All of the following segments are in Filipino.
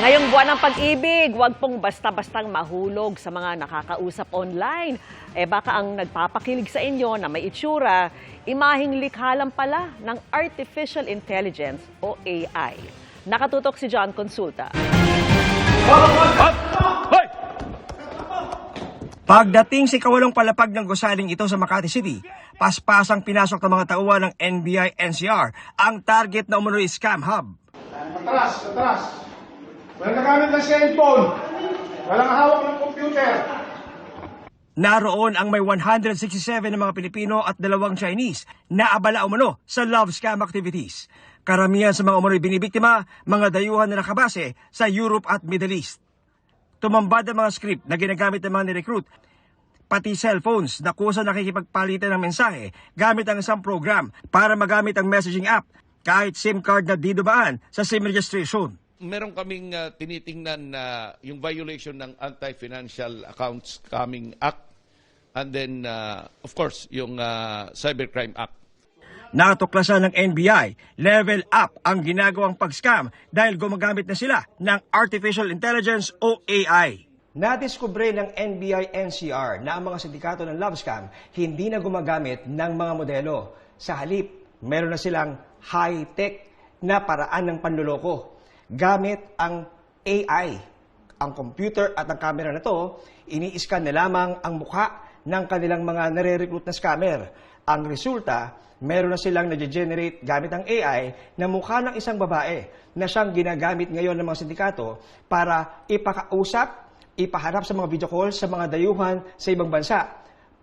Ngayong buwan ng pag-ibig, huwag pong basta-bastang mahulog sa mga nakakausap online. Baka ang nagpapakilig sa inyo na may itsura, imahing likha lang pala ng Artificial Intelligence o AI. Nakatutok si John Consulta. Pagdating si kawalong palapag ng gusaling ito sa Makati City, paspasang pinasok ng mga tauhan ng NBI-NCR ang target na umunoy scam hub. Atras. Walang nagamit ng cellphone. Walang hawak ng computer. Naroon ang may 167 na mga Pilipino at 2 Chinese na abala umano sa love scam activities. Karamihan sa mga umunoy binibiktima, mga dayuhan na nakabase sa Europe at Middle East. Tumambad ang mga script na ginagamit ng mga ni-recruit, pati cellphones na kusa nakikipagpalitan ng mensahe gamit ang isang program para magamit ang messaging app kahit SIM card na di dumaan sa SIM registration. Meron kaming tinitingnan na yung violation ng Anti-Financial Accounts Scamming Act and then, of course, yung Cybercrime Act. Natuklasan ng NBI, level up ang ginagawang pag-scam dahil gumagamit na sila ng Artificial Intelligence o AI. Nadiskubre ng NBI-NCR na ang mga sindikato ng love scam hindi na gumagamit ng mga modelo. Sa halip, meron na silang high-tech na paraan ng panluloko. Gamit ang AI, ang computer at ang camera na to, ini-scan na lamang ang mukha ng kanilang mga nare-recruit na scammer. Ang resulta, meron na silang na-generate gamit ang AI na mukha ng isang babae na siyang ginagamit ngayon ng mga sindikato para ipakausap, ipaharap sa mga video calls sa mga dayuhan sa ibang bansa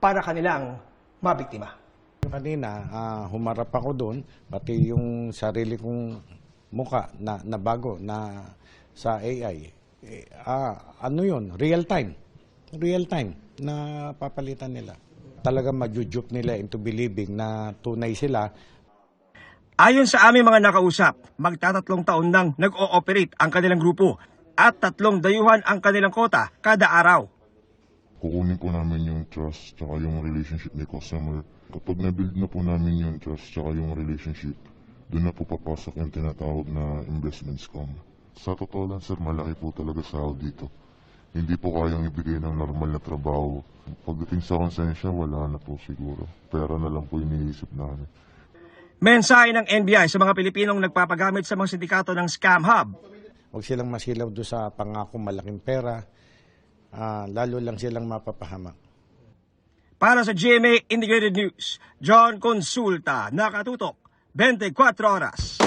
para kanilang mabiktima. Kanina, humarap ako doon, pati yung sarili kong mukha na bago na sa AI. Ano yun? Real time na papalitan nila. Talagang majujup nila into believing na tunay sila. Ayon sa aming mga nakausap, magtatatlong taon nang nag-ooperate ang kanilang grupo at 3 dayuhan ang kanilang kota kada araw. Kukunin po namin yung trust tsaka yung relationship ni customer. Kapag na-build na po namin yung trust tsaka yung relationship, doon na po papasok yung tinatawag na investment scam. Sa totoo lang sir, malaki po talaga sahod dito. Hindi po kayang ibigay ng normal na trabaho. Pagdating sa konsensya, wala na po siguro. Pera na lang po iniisip namin. Mensahe ng NBI sa mga Pilipinong nagpapagamit sa mga sindikato ng scam hub. Huwag silang masilaw doon sa pangako malaking pera. Lalo lang silang mapapahamak. Para sa GMA Integrated News, John Consulta, nakatutok, 24 oras.